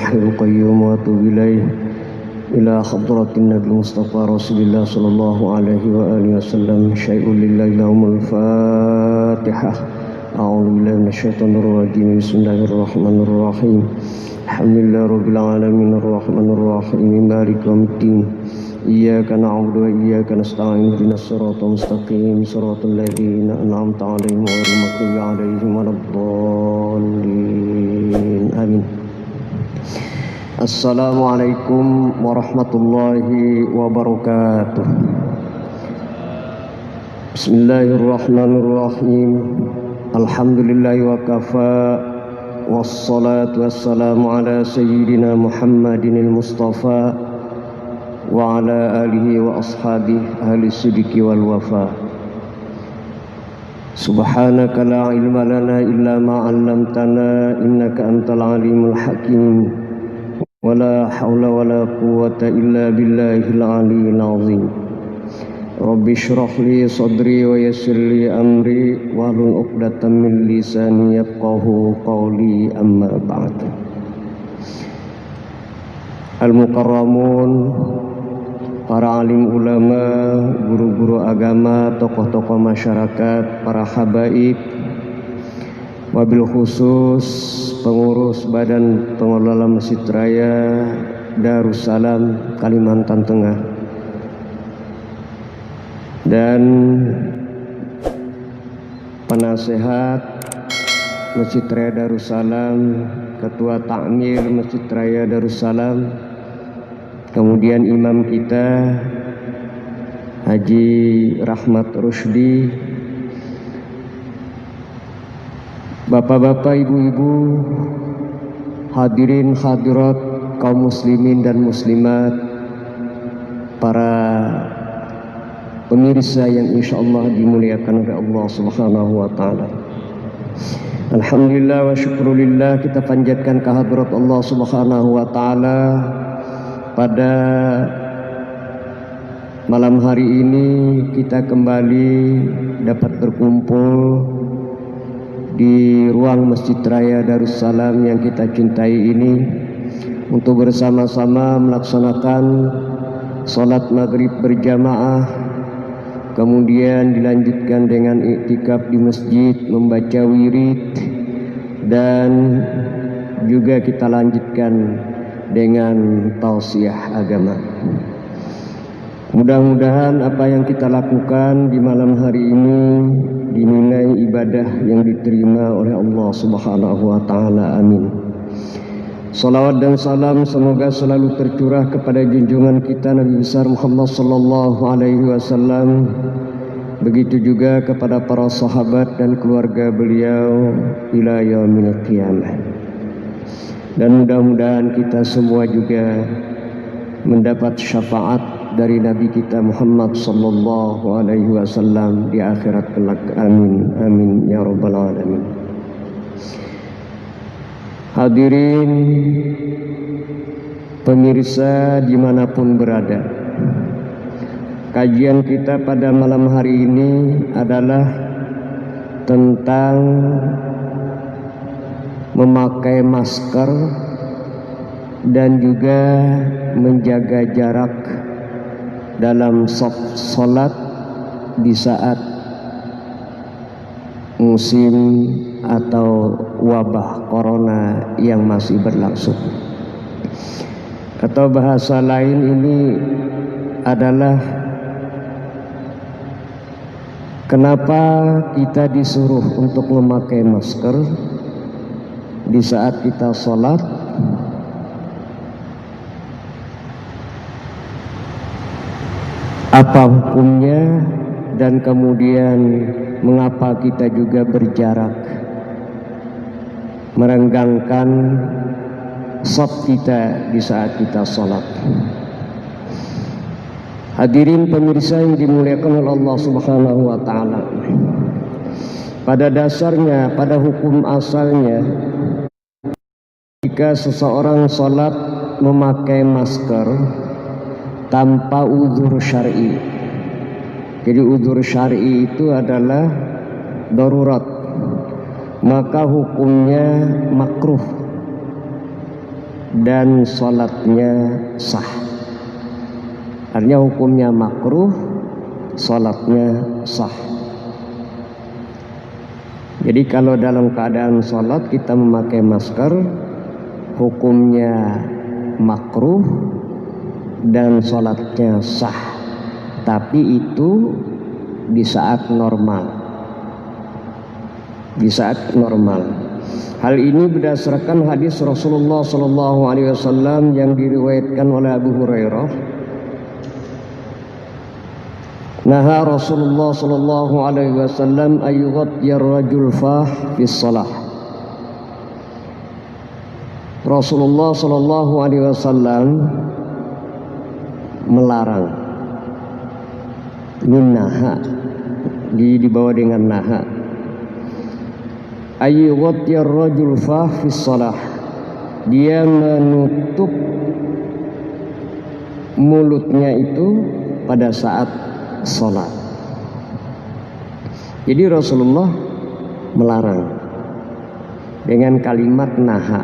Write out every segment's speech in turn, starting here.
الحي القيوم وأتوب إليه إلى حضرة النبي المصطفى رسول الله صلى الله عليه وآله وسلم. شيء لله لهم الفاتحة. أعوذ بالله من الشيطان الرجيم. بسم الله الرحمن الرحيم. الحمد لله رب العالمين الرحمن الرحيم مالك يوم الدين. إياك نعبد وإياك نستعين اهدنا الصراط المستقيم صراط الذين أنعمت عليهم غير المغضوب عليهم ولا الضالين آمين. Assalamualaikum warahmatullahi wabarakatuh. Bismillahirrahmanirrahim. Alhamdulillahi wa kafa. Wassalatu wassalamu ala sayyidina Muhammadinil Mustafa wa ala alihi wa ashabihi ahli sidiki wal wafa. Subhanaka la ilma lana illa ma 'allamtana innaka antal alimul hakim. Wala hawla wala quwwata illa billahil aliyyil azim. Rabbi shrah li sadri wa yassir li amri wahlul 'uqdatam min lisani yafqahu qawli amma ba'd. Al-mukarramun, para alim ulama, guru-guru agama, tokoh-tokoh masyarakat, para habaib, wabil khusus pengurus Badan Pengelola Masjid Raya Darussalam Kalimantan Tengah, dan penasehat Masjid Raya Darussalam, Ketua Takmir Masjid Raya Darussalam, kemudian imam kita Haji Rahmat Rusdi, bapak-bapak, ibu-ibu, hadirin hadirat kaum muslimin dan muslimat, para pemirsa yang insyaallah dimuliakan oleh Allah Subhanahu wa taala. Alhamdulillah wa syukrulillah, kita panjatkan kehadirat Allah Subhanahu wa taala pada malam hari ini. Kita kembali dapat berkumpul di ruang Masjid Raya Darussalam yang kita cintai ini untuk bersama-sama melaksanakan sholat maghrib berjamaah, kemudian dilanjutkan dengan iktikaf di masjid, membaca wirid, dan juga kita lanjutkan dengan tausiah agama. Mudah-mudahan apa yang kita lakukan di malam hari ini dinilai ibadah yang diterima oleh Allah Subhanahu wa taala. Amin. Salawat dan salam semoga selalu tercurah kepada junjungan kita Nabi besar Muhammad sallallahu alaihi wasallam. Begitu juga kepada para sahabat dan keluarga beliau ila yaumil qiyamah. Dan mudah-mudahan kita semua juga mendapat syafaat dari Nabi kita Muhammad sallallahu alaihi wasallam di akhirat kelak. Amin amin ya rabbal alamin. Hadirin pemirsa dimanapun berada, kajian kita pada malam hari ini adalah tentang memakai masker dan juga menjaga jarak dalam sholat di saat musim atau wabah corona yang masih berlangsung. Atau bahasa lain ini adalah kenapa kita disuruh untuk memakai masker di saat kita sholat, apa hukumnya, dan kemudian mengapa kita juga berjarak merenggangkan shaf kita di saat kita sholat. Hadirin pemirsa yang dimuliakan oleh Allah Subhanahu wa taala, pada dasarnya, pada hukum asalnya, jika seseorang sholat memakai masker tanpa uzur syar'i, jadi uzur syar'i itu adalah darurat, maka hukumnya makruh. dan sholatnya sah. Artinya hukumnya makruh, sholatnya sah. Jadi kalau dalam keadaan sholat kita memakai masker, hukumnya makruh dan sholatnya sah. Tapi itu di saat normal. Di saat normal. Hal ini berdasarkan hadis Rasulullah SAW yang diriwayatkan oleh Abu Hurairah. Naha Rasulullah SAW ayyughattiyar rajul fah fi shalah. Rasulullah SAW melarang. Min naha, dibawa dengan naha. Ayyughattiyar rajul fah fi shalah. Dia menutup mulutnya itu pada saat sholat. Jadi Rasulullah melarang dengan kalimat naha.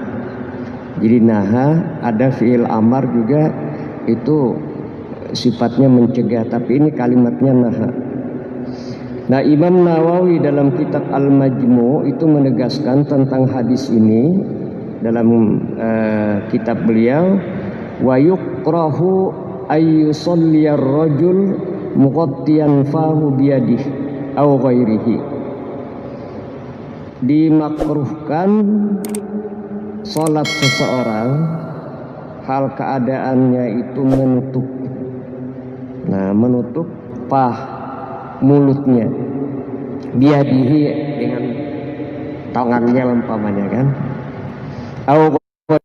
Jadi naha ada fi'il amar juga, itu sifatnya mencegah, tapi ini kalimatnya naha. Nah, Imam Nawawi dalam kitab Al-Majmu' itu menegaskan tentang hadis ini dalam kitab beliau, wa yukrahu ayyusalliyar rajul muqaddiyan fahu biyadih aw ghairihi. Dimakruhkan salat seseorang hal keadaannya itu menutup, menutup mulutnya, biyadihi dengan tangannya umpamanya kan, aw ghairihi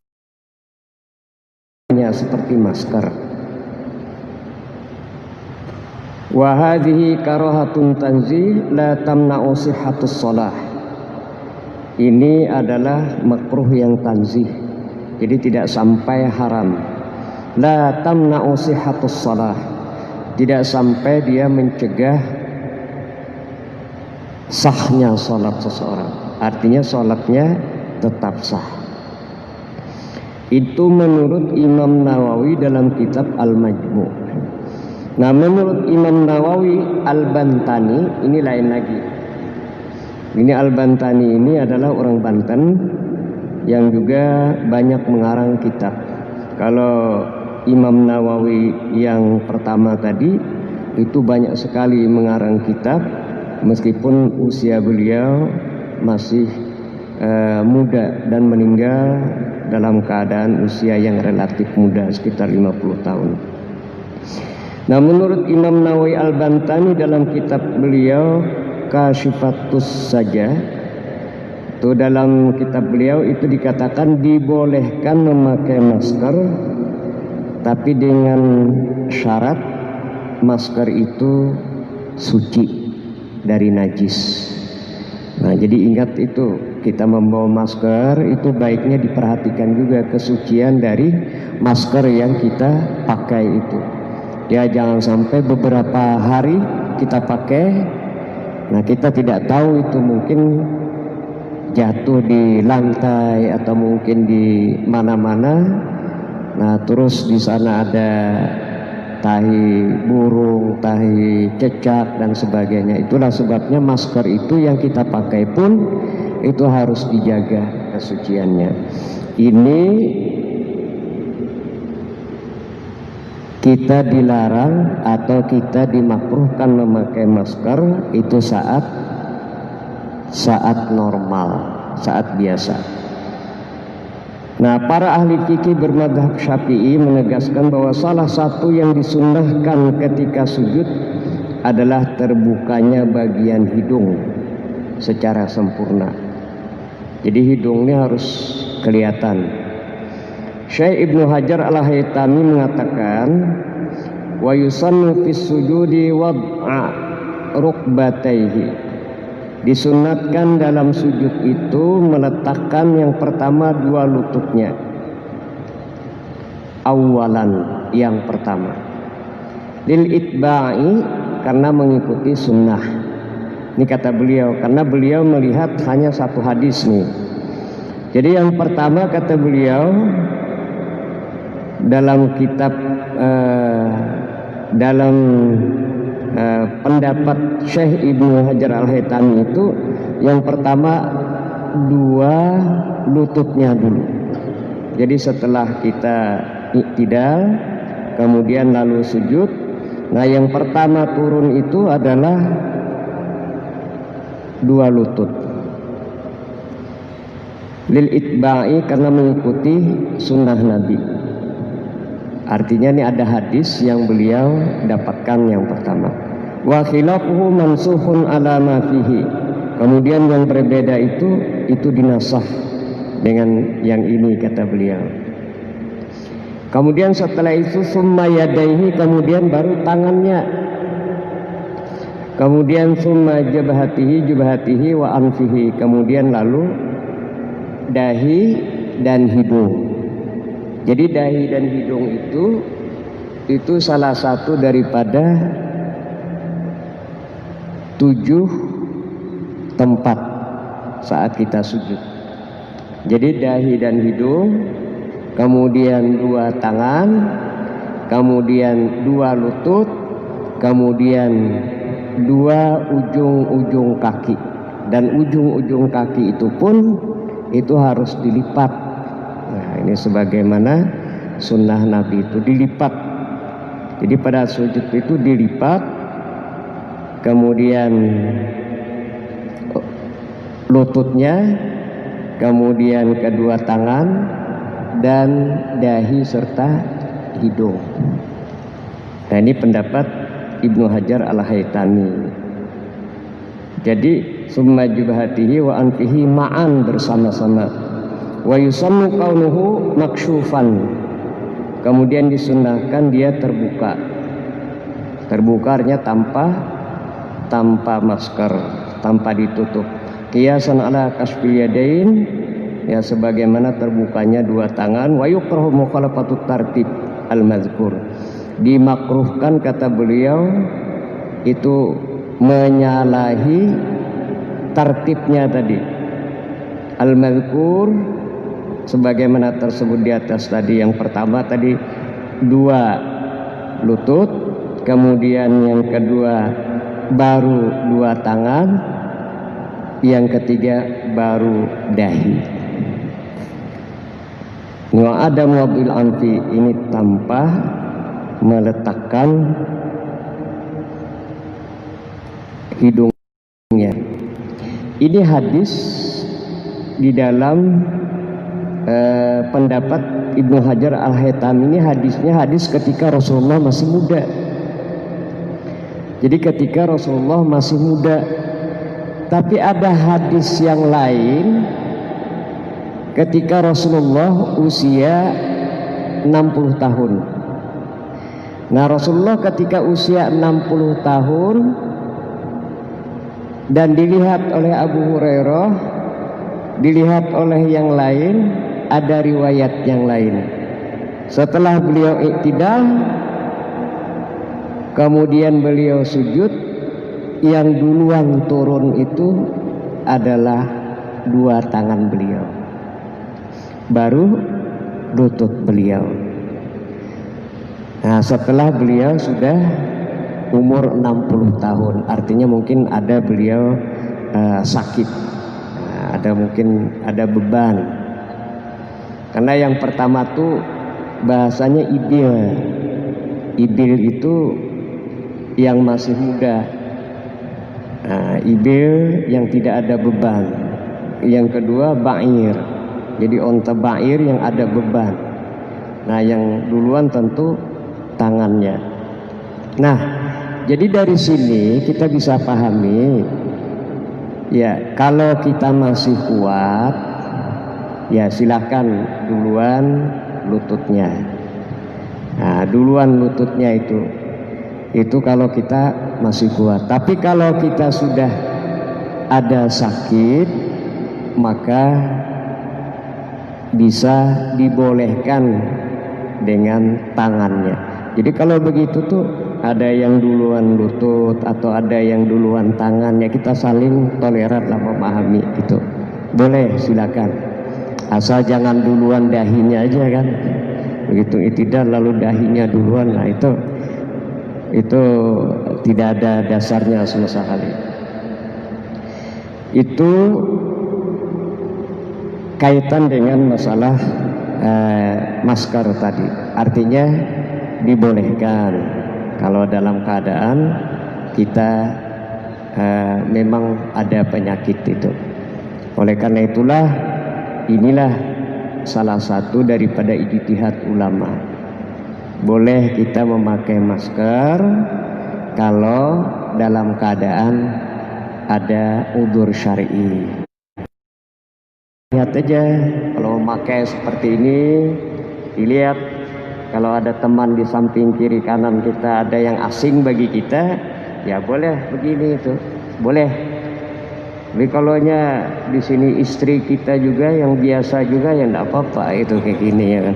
seperti masker. Wa hadhihi karahatun tanzih la tamna'u sihhatus shalah. Ini adalah makruh yang tanzih, jadi tidak sampai haram. La tamna'u sihhatus shalah, tidak sampai dia mencegah sahnya salat seseorang. Artinya salatnya tetap sah. Itu menurut Imam Nawawi dalam kitab Al-Majmu'. Nah, menurut Imam Nawawi, Al-Bantani ini lain lagi. Ini Al-Bantani ini adalah orang Banten yang juga banyak mengarang kitab. Kalau Imam Nawawi yang pertama tadi itu banyak sekali mengarang kitab, meskipun usia beliau masih muda dan meninggal dalam keadaan usia yang relatif muda, sekitar 50 tahun. Nah, menurut Imam Nawawi Al-Bantani dalam kitab beliau Kashifatus Saja, itu dalam kitab beliau itu dikatakan dibolehkan memakai masker, tapi dengan syarat masker itu suci dari najis. Nah, jadi ingat itu, kita membawa masker itu baiknya diperhatikan juga kesucian dari masker yang kita pakai itu. Ya, jangan sampai beberapa hari kita pakai, nah kita tidak tahu itu mungkin jatuh di lantai atau mungkin di mana-mana. Nah, terus di sana ada tahi burung, tahi cecak dan sebagainya. Itulah sebabnya masker itu yang kita pakai pun itu harus dijaga kesuciannya. Ini kita dilarang atau kita dimakruhkan memakai masker itu saat normal, saat biasa. Nah, para ahli fikih bermadzhab Syafi'i menegaskan bahwa salah satu yang disunnahkan ketika sujud adalah terbukanya bagian hidung secara sempurna. Jadi hidungnya harus kelihatan. Syekh Ibnu Hajar Al-Haytami mengatakan, wa yusannu fis sujudi wad'a rukbatayhi. Disunatkan dalam sujud itu meletakkan yang pertama dua lututnya. Awalan, yang pertama. Lil itba'i, karena mengikuti sunnah. Ini kata beliau, karena beliau melihat hanya satu hadis nih. Jadi yang pertama kata beliau, dalam kitab dalam pendapat Syekh Ibnu Hajar Al-Haytami itu yang pertama dua lututnya dulu. Jadi setelah kita iktidal kemudian lalu sujud, nah yang pertama turun itu adalah dua lutut. Lil itba'i, karena mengikuti sunnah Nabi. Artinya ini ada hadis yang beliau dapatkan yang pertama. Wa khilafuhu mansuhun ala ma fihi. Kemudian yang berbeda itu dinasah dengan yang ini, kata beliau. Kemudian setelah itu summa yadaihi, kemudian baru tangannya. Kemudian summa jubhatihi wa anfihi, kemudian lalu dahi dan hidung. Jadi dahi dan hidung itu salah satu daripada 7 tempat saat kita sujud. Jadi dahi dan hidung, kemudian 2 tangan, kemudian 2 lutut, kemudian 2 ujung-ujung kaki. Dan ujung-ujung kaki itu pun itu harus dilipat. Nah, ini sebagaimana sunnah Nabi itu dilipat. Jadi pada sujud itu dilipat, kemudian lututnya, kemudian kedua tangan dan dahi serta hidung. Nah, ini pendapat Ibnu Hajar Al-Haytami. Jadi summa jubhatihi wa anfihi ma'an, bersama-sama. Wa yusannu kaunuhu maksyufan, kemudian disunnahkan dia terbuka. Terbukanya tanpa masker, tanpa ditutup. Qiyasan ala kasfil yadain, ya sebagaimana terbukanya 2 tangan. Wa yukrahu mukhalafatu tartib al-mazkur. Dimakruhkan, kata beliau, itu menyalahi tartibnya tadi. Al-mazkur sebagaimana tersebut di atas tadi. Yang pertama tadi 2 lutut, kemudian yang kedua baru 2 tangan, yang ketiga baru dahi. Wa adam wabil anfi, ini tanpa meletakkan hidungnya. Ini hadis di dalam pendapat Ibnu Hajar Al-Haytami. Ini hadisnya hadis ketika Rasulullah masih muda. Jadi ketika Rasulullah masih muda. Tapi ada hadis yang lain ketika Rasulullah usia 60 tahun. Nah, Rasulullah ketika usia 60 tahun dan dilihat oleh Abu Hurairah, dilihat oleh yang lain, ada riwayat yang lain. Setelah beliau iktidal, kemudian beliau sujud, yang duluan turun itu adalah 2 tangan beliau, baru lutut beliau. Nah, setelah beliau sudah umur 60 tahun, artinya mungkin ada beliau sakit, mungkin ada beban. Karena yang pertama tuh bahasanya ibil itu yang masih muda. Ibil yang tidak ada beban. Yang kedua ba'ir, jadi onta ba'ir yang ada beban. Nah, yang duluan tentu tangannya. Nah, jadi dari sini kita bisa pahami, ya kalau kita masih kuat, ya silakan duluan lututnya. Nah, duluan lututnya itu kalau kita masih kuat. Tapi kalau kita sudah ada sakit, maka bisa dibolehkan dengan tangannya. Jadi kalau begitu tuh ada yang duluan lutut atau ada yang duluan tangan, ya kita saling toleran lah, memahami gitu. Boleh, silakan. Asal jangan duluan dahinya aja kan. begitu i'tidal lalu dahinya duluan, nah itu tidak ada dasarnya sama sekali. Itu kaitan dengan masalah masker tadi, artinya dibolehkan kalau dalam keadaan kita memang ada penyakit itu. Oleh karena itulah inilah salah satu daripada ijtihad ulama, boleh kita memakai masker kalau dalam keadaan ada udzur syar'i. Lihat aja, kalau memakai seperti ini, dilihat kalau ada teman di samping kiri kanan kita ada yang asing bagi kita, ya boleh begini itu, boleh. Tapi kalau di sini istri kita juga yang biasa juga ya enggak apa-apa itu kayak gini ya kan.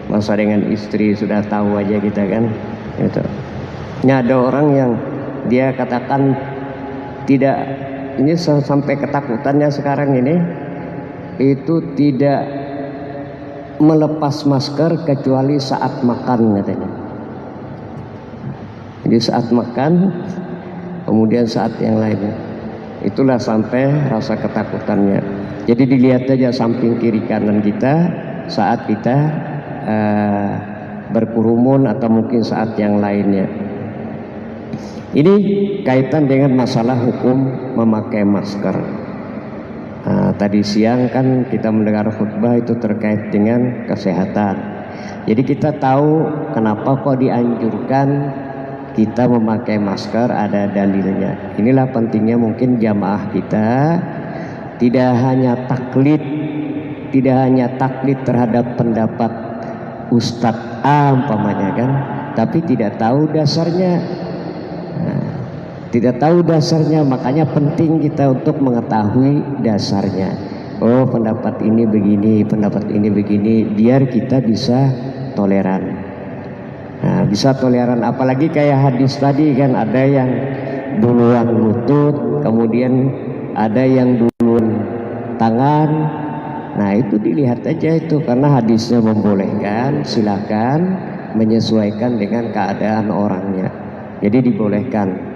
Masa dengan istri sudah tahu aja kita kan. Itu. Ini ada orang yang dia katakan tidak, ini sampai ketakutannya sekarang ini, itu tidak melepas masker kecuali saat makan katanya. Jadi saat makan, kemudian saat yang lainnya. Itulah sampai rasa ketakutannya. Jadi dilihat aja samping kiri kanan kita saat kita berkerumun atau mungkin saat yang lainnya. Ini kaitan dengan masalah hukum memakai masker. Tadi siang kan kita mendengar khutbah itu terkait dengan kesehatan. Jadi kita tahu kenapa kok dianjurkan kita memakai masker, ada dalilnya. Inilah pentingnya mungkin jamaah kita tidak hanya taklid terhadap pendapat Ustadz A umpamanya kan, tapi tidak tahu dasarnya. Tidak tahu dasarnya, makanya penting kita untuk mengetahui dasarnya. Oh, pendapat ini begini, pendapat ini begini, biar kita bisa toleran. Nah, bisa toleran, apalagi kayak hadis tadi kan, ada yang duluan lutut, kemudian ada yang duluan tangan. Nah, itu dilihat aja itu, karena hadisnya membolehkan, silakan menyesuaikan dengan keadaan orangnya. Jadi dibolehkan.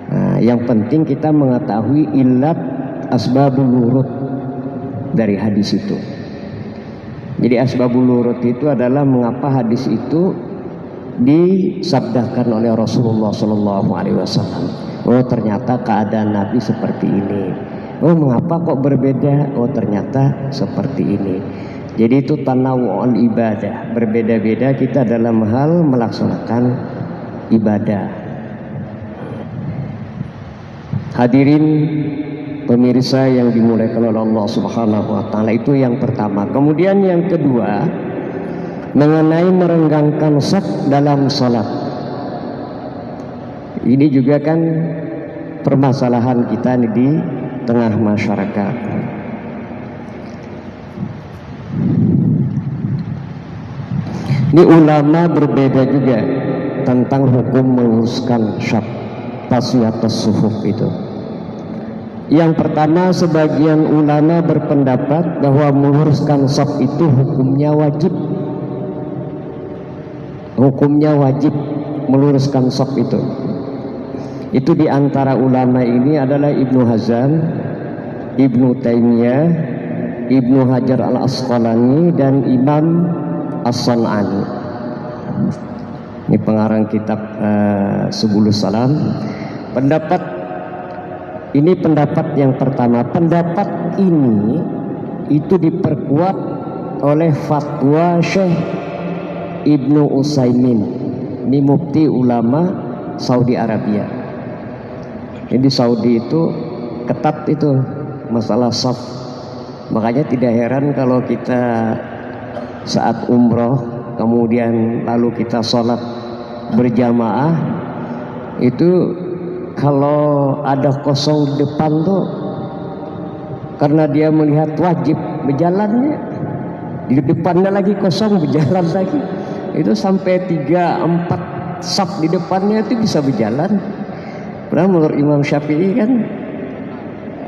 Nah, yang penting kita mengetahui ilat asbabul wurud dari hadis itu. Jadi asbabul wurud itu adalah mengapa hadis itu disabdakan oleh Rasulullah SAW. Oh, ternyata keadaan Nabi seperti ini. Oh, mengapa kok berbeda? Oh, ternyata seperti ini. Jadi itu tanawu'ul ibadah, berbeda-beda kita dalam hal melaksanakan ibadah. Hadirin pemirsa yang dimuliakan oleh Allah Subhanahu wa taala, itu yang pertama. Kemudian yang kedua, mengenai merenggangkan shaf dalam salat. Ini juga kan permasalahan kita di tengah masyarakat. Ini ulama berbeda juga tentang hukum meluruskan shaf, taswiyatus suhuf itu. Yang pertama, sebagian ulama berpendapat bahwa meluruskan shaf itu hukumnya wajib. Hukumnya wajib meluruskan shaf itu. Itu di antara ulama ini adalah Ibnu Hazm, Ibnu Taimiyah, Ibnu Hajar al-Asqalani, dan Imam As-San'ani. Ini pengarang kitab Subulus Salam. Pendapat yang pertama. Pendapat ini itu diperkuat oleh fatwa Syekh Ibnu Utsaimin. Ini mufti ulama Saudi Arabia. Jadi Saudi itu ketat itu masalah shaf. Makanya tidak heran kalau kita saat umroh kemudian lalu kita sholat berjamaah, itu kalau ada kosong di depan tuh karena dia melihat wajib berjalannya, di depannya lagi kosong berjalan lagi, itu sampai 3-4 saf di depannya itu bisa berjalan. Padahal menurut Imam Syafi'i kan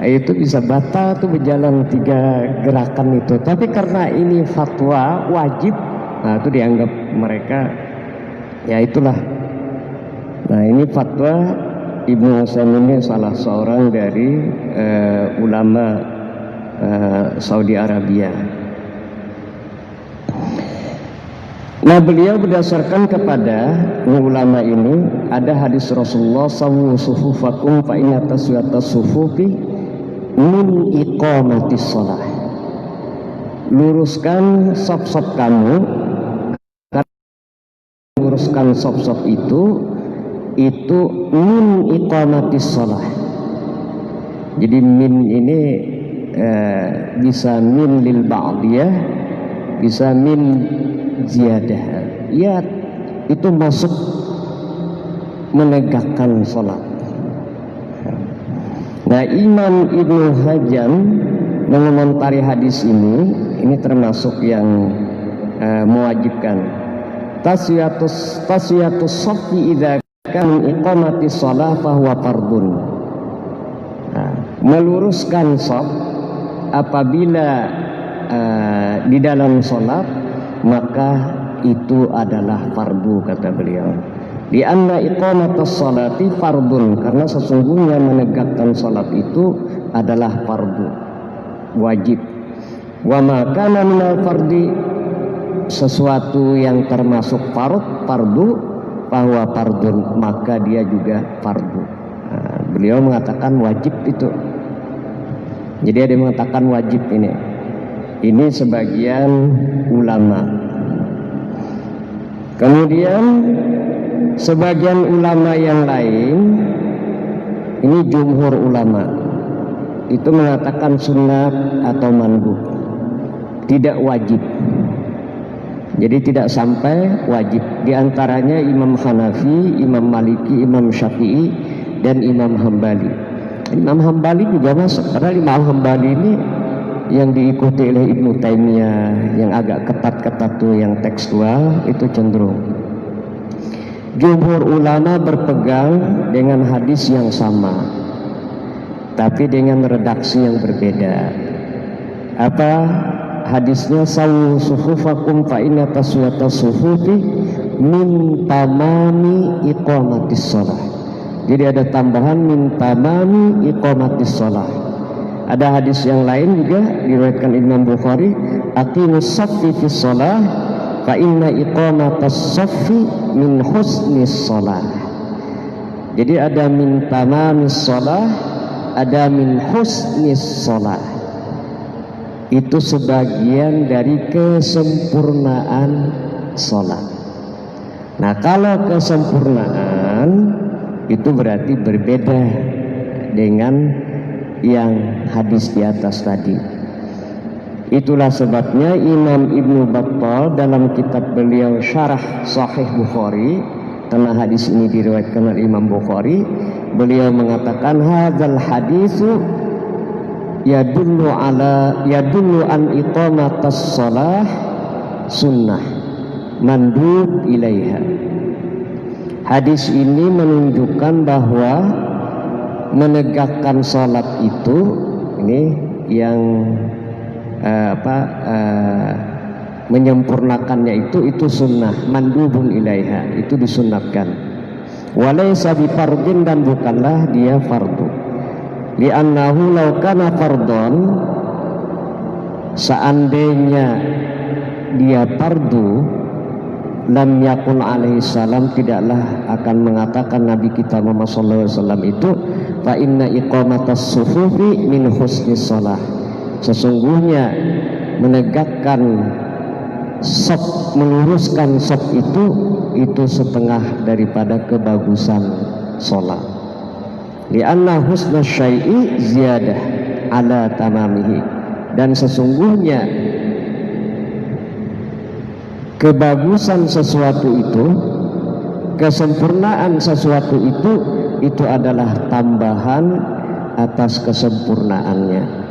itu bisa batal tuh berjalan 3 gerakan itu. Tapi karena ini fatwa wajib, Nah itu dianggap mereka, ya itulah. Nah ini fatwa Ibnu Utsaimin ini salah seorang dari ulama Saudi Arabia. Nah beliau berdasarkan kepada ulama ini ada hadis Rasulullah sawu sufufakum fa inna taswiyatas sufufi min iqamatis shalah. Luruskan saf-saf kamu, luruskan saf-saf itu min iqamatis shalah. Jadi min ini bisa min lil ba'diyah, bisa min ziyadah, ya itu masuk menegakkan sholat. Nah Imam Ibnu Hajam mengomentari hadis ini termasuk yang mewajibkan taswiyatus shaffi idza kana iqamatis shalah fahuwa fardun. Nah, meluruskan shaf apabila di dalam sholat maka itu adalah fardu, kata beliau. Di anna iqamatus sholati fardun, karena sesungguhnya menegakkan salat itu adalah fardu, wajib. Wa ma kana minal fardi, sesuatu yang termasuk fardu bahwa fardun, maka dia juga fardu. Nah, beliau mengatakan wajib itu. Jadi ada yang mengatakan wajib ini. Ini sebagian ulama. Kemudian sebagian ulama yang lain, ini jumhur ulama, itu mengatakan sunat atau mandub, tidak wajib. Jadi tidak sampai wajib. Di antaranya Imam Hanafi, Imam Maliki, Imam Syafi'i, dan Imam Hambali. Imam Hambali juga masuk, karena Imam Hambali ini yang diikuti oleh Ibnu Taimiyah, yang agak ketat-ketat tuh, yang tekstual itu cenderung. Jumhur ulama berpegang dengan hadis yang sama, tapi dengan redaksi yang berbeda. Apa hadisnya? Sawu sufufakum fa inna taswiyatas sufufi min tamami iqamatis shalah. Jadi ada tambahan min tamami iqamatis shalah. Ada hadis yang lain juga diriwayatkan Imam Bukhari, aqimus shaffi fis shalah fa inna iqamatas shaffi min husnis shalah. Jadi ada min tamamis shalah, ada min husnis shalah. Itu sebagian dari kesempurnaan salat. Nah, kalau kesempurnaan itu berarti berbeda dengan yang hadis di atas tadi. Itulah sebabnya Imam Ibnu Battal dalam kitab beliau Syarah Sahih Bukhari, karena hadis ini diriwayatkan oleh Imam Bukhari, beliau mengatakan hadzal hadisu yadullu an iqamatas shalah sunnah mandub ilaiha. Hadis ini menunjukkan bahwa menegakkan salat itu, ini yang menyempurnakannya itu sunnah, mandubun ilaiha, itu disunnatkan. Walaysa bifardin, dan bukanlah dia fardu. Li'annahu law kana fardon, seandainya dia fardu, lam yakun alaihi salam, tidaklah akan mengatakan Nabi kita Muhammad sallallahu alaihi wasallam itu fa inna iqamatas sufufi min husnis shalah. Sesungguhnya menegakkan shaf, meluruskan shaf itu setengah daripada kebagusan salat. Li'anna husnus syai'i ziyadah ala tamamihi, dan sesungguhnya kebagusan sesuatu itu, kesempurnaan sesuatu itu adalah tambahan atas kesempurnaannya.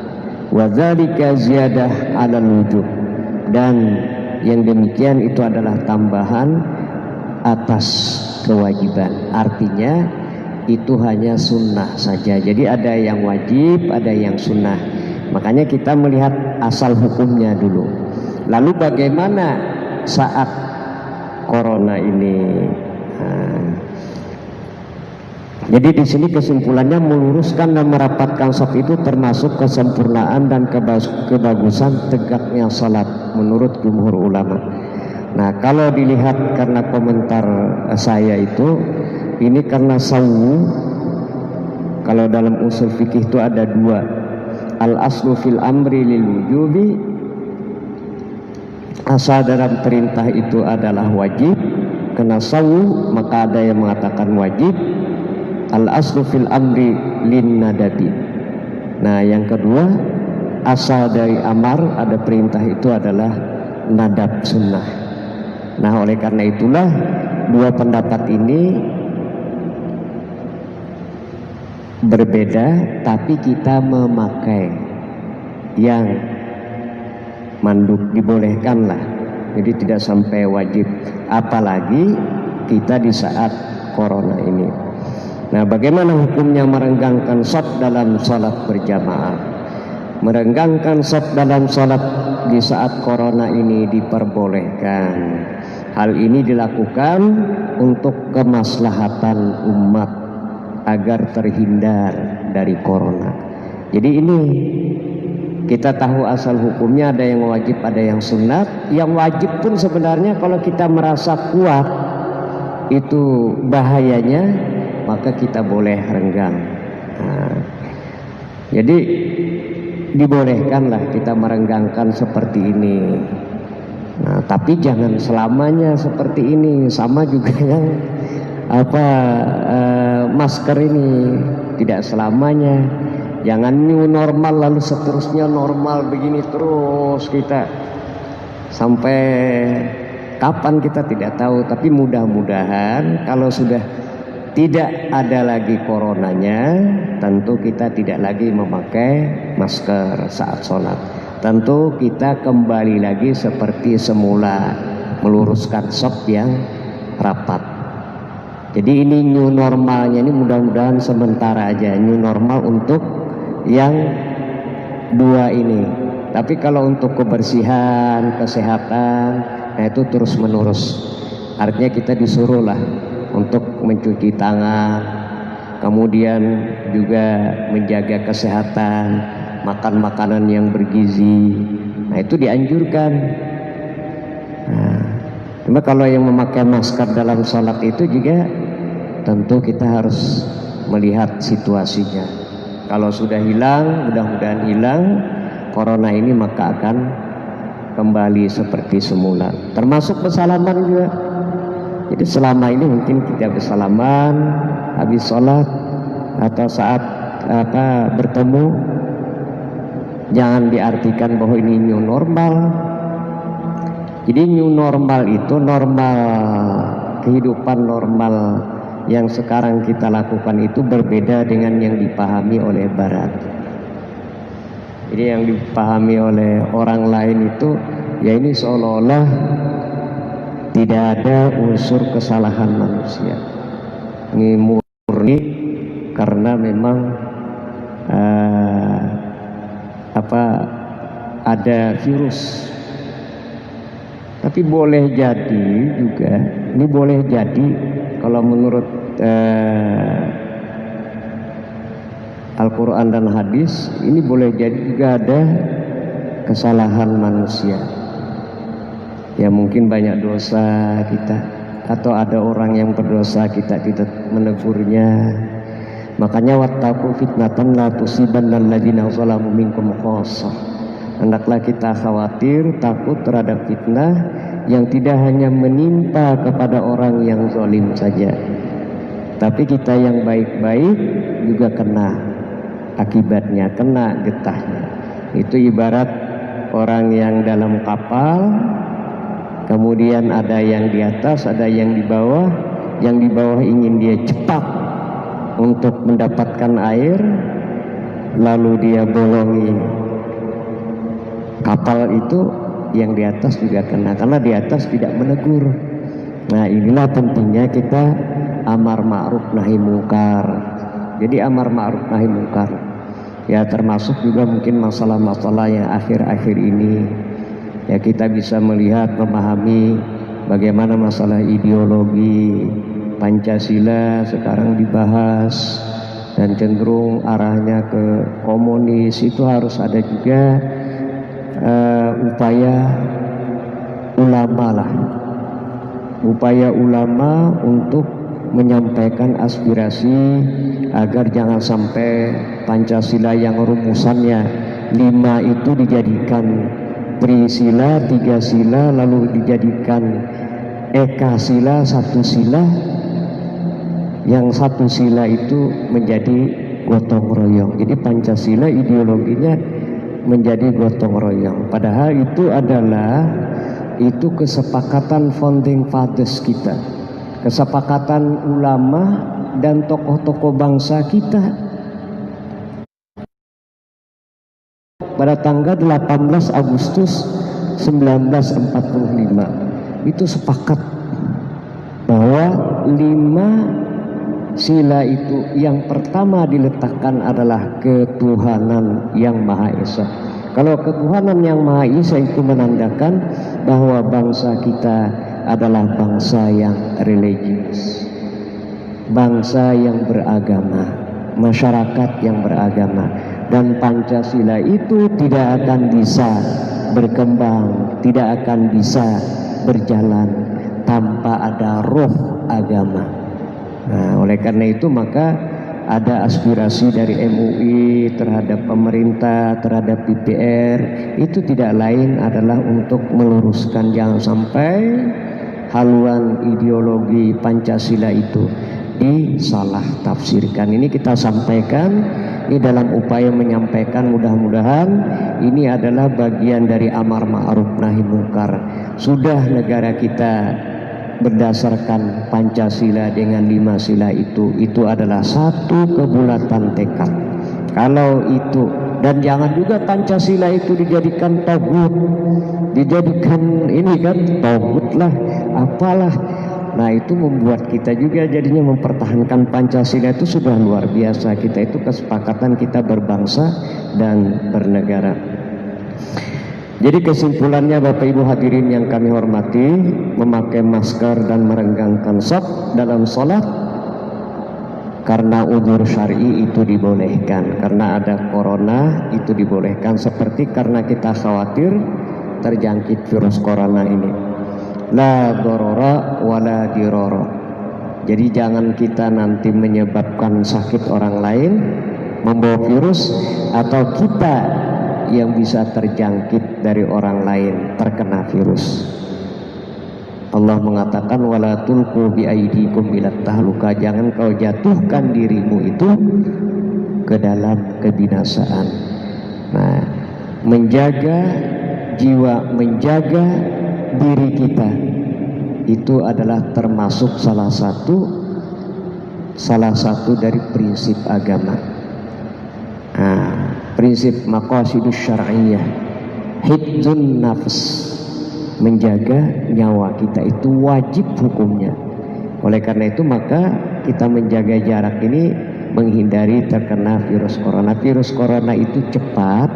Wa dzalika ziyadah 'alal wujub, dan yang demikian itu adalah tambahan atas kewajiban. Artinya itu hanya sunnah saja. Jadi ada yang wajib, ada yang sunnah. Makanya kita melihat asal hukumnya dulu. Lalu bagaimana saat corona ini. Jadi di sini kesimpulannya meluruskan dan merapatkan shaf itu termasuk kesempurnaan dan kebagusan tegaknya salat menurut jumhur ulama. Nah, kalau dilihat karena komentar saya itu, ini karena sawu. Kalau dalam usul fikih itu ada dua, al aslu fil amri lil wujubi, asal dalam perintah itu adalah wajib. Kena sawu maka ada yang mengatakan wajib. Al aslu fil amri lin nadabi. Nah, yang kedua, asal dari amar ada perintah itu adalah nadab sunnah. Nah, oleh karena itulah dua pendapat ini berbeda, tapi kita memakai yang mandub, dibolehkan lah. Jadi tidak sampai wajib, apalagi kita di saat corona ini. Nah, bagaimana hukumnya merenggangkan shaf dalam salat berjamaah? Merenggangkan shaf dalam salat di saat corona ini diperbolehkan. Hal ini dilakukan untuk kemaslahatan umat agar terhindar dari corona. Jadi ini kita tahu asal hukumnya, ada yang wajib, ada yang sunat. Yang wajib pun sebenarnya kalau kita merasa kuat itu bahayanya, maka kita boleh renggang. Nah, jadi dibolehkanlah kita merenggangkan seperti ini. Nah, tapi jangan selamanya seperti ini. Sama juga yang masker ini tidak selamanya. Jangan new normal lalu seterusnya normal begini terus kita sampai kapan kita tidak tahu. Tapi mudah-mudahan kalau sudah tidak ada lagi coronanya, tentu kita tidak lagi memakai masker saat sholat. Tentu kita kembali lagi seperti semula, meluruskan shaf yang rapat. Jadi ini new normalnya ini mudah-mudahan sementara aja, new normal untuk yang dua ini. Tapi kalau untuk kebersihan, kesehatan, nah itu terus menerus. Artinya kita disuruh lah untuk mencuci tangan, kemudian juga menjaga kesehatan, makan makanan yang bergizi. Nah, itu dianjurkan. Nah, cuma kalau yang memakai masker dalam sholat itu juga tentu kita harus melihat situasinya. Kalau sudah hilang, mudah-mudahan hilang corona ini, maka akan kembali seperti semula. Termasuk bersalaman juga. Jadi selama ini mungkin kita bersalaman habis sholat atau saat bertemu, jangan diartikan bahwa ini new normal. Jadi new normal itu normal, kehidupan normal yang sekarang kita lakukan itu berbeda dengan yang dipahami oleh Barat. Jadi yang dipahami oleh orang lain itu ya ini seolah-olah tidak ada unsur kesalahan manusia. Ini murni karena memang ada virus. Tapi boleh jadi juga, ini boleh jadi kalau menurut Al-Quran dan hadis, ini boleh jadi juga ada kesalahan manusia. Ya mungkin banyak dosa kita, atau ada orang yang berdosa kita tidak menegurnya. Makanya wattaqu fitnatan la tusibanna alladziina zalamu minkum khassah. Hendaklah kita khawatir, takut terhadap fitnah yang tidak hanya menimpa kepada orang yang zalim saja, tapi kita yang baik-baik juga kena akibatnya, kena getahnya. Itu ibarat orang yang dalam kapal, kemudian ada yang di atas, ada yang di bawah. Yang di bawah ingin dia cepat untuk mendapatkan air, lalu dia bolongi kapal itu, yang di atas juga kena, karena di atas tidak menegur. Nah, inilah pentingnya kita amar ma'ruf nahi mungkar. Jadi amar ma'ruf nahi mungkar ya termasuk juga mungkin masalah-masalah yang akhir-akhir ini ya kita bisa melihat, memahami bagaimana masalah ideologi Pancasila sekarang dibahas dan cenderung arahnya ke komunis. Itu harus ada juga upaya ulama untuk menyampaikan aspirasi agar jangan sampai Pancasila yang rumusannya 5 itu dijadikan Trisila, 3 sila, lalu dijadikan Ekasila, 1 sila, yang 1 sila itu menjadi gotong royong. Jadi Pancasila ideologinya menjadi gotong royong, padahal itu adalah kesepakatan founding fathers kita, kesepakatan ulama dan tokoh-tokoh bangsa kita pada tanggal 18 Agustus 1945. Itu sepakat bahwa 5 sila itu yang pertama diletakkan adalah ketuhanan yang Maha Esa. Kalau ketuhanan yang Maha Esa itu menandakan bahwa bangsa kita adalah bangsa yang religius, bangsa yang beragama, masyarakat yang beragama. Dan Pancasila itu tidak akan bisa berkembang, tidak akan bisa berjalan tanpa ada roh agama. Nah, oleh karena itu maka ada aspirasi dari MUI terhadap pemerintah, terhadap DPR, itu tidak lain adalah untuk meluruskan jangan sampai haluan ideologi Pancasila itu disalah tafsirkan. Ini kita sampaikan, ini dalam upaya menyampaikan, mudah-mudahan ini adalah bagian dari amar ma'ruf nahi mungkar. Sudah negara kita berdasarkan Pancasila dengan 5 sila itu adalah satu kebulatan tekad. Kalau itu, dan jangan juga Pancasila itu dijadikan tagut, dijadikan ini kan tagut lah, apalah. Nah, itu membuat kita juga jadinya mempertahankan Pancasila itu sudah luar biasa. Kita itu kesepakatan kita berbangsa dan bernegara. Jadi kesimpulannya Bapak Ibu hadirin yang kami hormati, memakai masker dan merenggangkan shaf dalam sholat karena udzur syar'i itu dibolehkan, karena ada corona itu dibolehkan, seperti karena kita khawatir terjangkit virus corona ini. La dorora wala diroro. Jadi jangan kita nanti menyebabkan sakit orang lain, membawa virus, atau kita yang bisa terjangkit dari orang lain terkena virus. Allah mengatakan wala tulqu bi aidikum ila tahluka, jangan kau jatuhkan dirimu itu ke dalam kebinasaan. Nah, menjaga jiwa, menjaga diri kita itu adalah termasuk salah satu dari prinsip agama. Prinsip maqasidus syar'iyyah, hifdzun nafs, menjaga nyawa kita itu wajib hukumnya. Oleh karena itu maka kita menjaga jarak ini menghindari terkena virus corona. Virus corona itu cepat.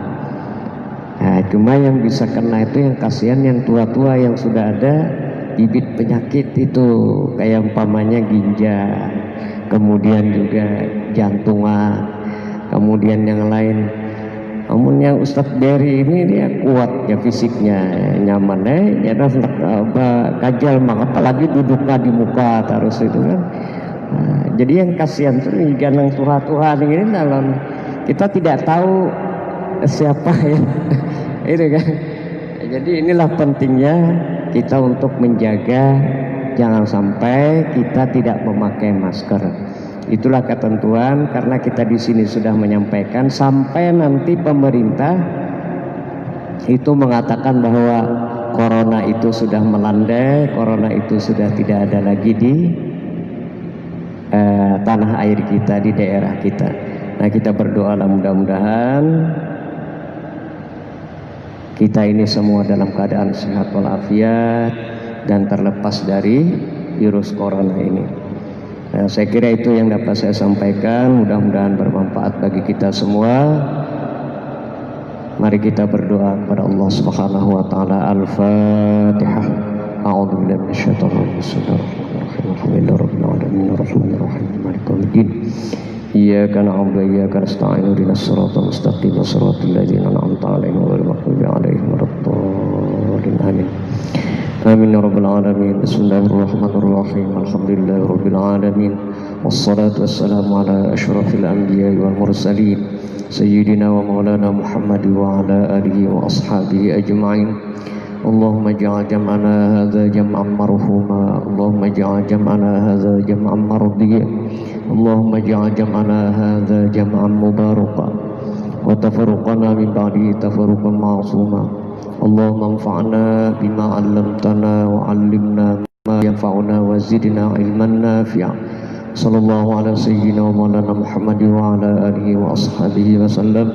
Nah, cuma yang bisa kena itu yang kasihan yang tua-tua yang sudah ada bibit penyakit itu, kayak umpamanya ginjal, kemudian juga jantungan, kemudian yang lain. Namun yang Ustadz Berry ini dia kuat ya fisiknya, nyaman ya kajal mah, apalagi duduknya di muka terus itu kan. Nah, jadi yang kasihan tuh ganang tuha-tuha ini dalam kita tidak tahu siapa ya itu kan. Jadi inilah pentingnya kita untuk menjaga jangan sampai kita tidak memakai masker. Itulah ketentuan, karena kita di sini sudah menyampaikan sampai nanti pemerintah itu mengatakan bahwa corona itu sudah melandai, corona itu sudah tidak ada lagi di tanah air kita, di daerah kita. Nah, kita berdoa mudah-mudahan kita ini semua dalam keadaan sehat walafiat dan terlepas dari virus corona ini. Nah, saya kira itu yang dapat saya sampaikan, mudah-mudahan bermanfaat bagi kita semua. Mari kita berdoa kepada Allah Subhanahu wa taala. Al-Fatihah. A'udzu billahi minasyaitonir rajim. Bismillahirrahmanirrahim. Alhamdulillahirabbil alamin arrahmanir rahim maliki yaumiddin. Iyyaka na'budu wa iyyaka nasta'in ihdinas siratal mustaqim siratal ladzina an'amta 'alaihim ghairil maghdubi 'alaihim waladdallin. Amin. Amin ya rabbal alamin. Bismillahirrahmanirrahim. Alhamdulillahirabbil alamin. Wassalatu wassalamu ala asyrafil anbiya'i wal mursalin sayyidina wa maulana Muhammad wa ala alihi wa ashabihi ajma'in. Allahumma ja'al jam'ana hadza jam'an marhuma. Allahumma ja'al jam'ana hadza jam'an mardiyya. Allahumma ja'al jam'ana hadza jam'an mubaraka wa tafarruqana min ba'dihi tafarruqan ma'suma. Allahumma anfa'na bima 'allamtana wa 'allimna ma yanfa'una wa zidna 'ilman nafi'a. Sallallahu ala sayyidina wa maulana Muhammad wa ala alihi wa ashabihi wa sallam.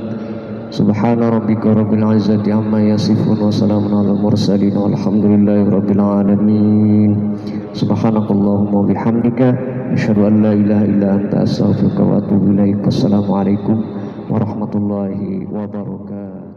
Subhana rabbika rabbil izzati amma yasifun wa salamun alal mursalin walhamdulillahi rabbil alamin. Subhanakallahumma wa bihamdika asyhadu an la ilaha illa anta astaghfiruka wa atubu ilaik. Wassalamualaikum warahmatullahi wabarakatuh.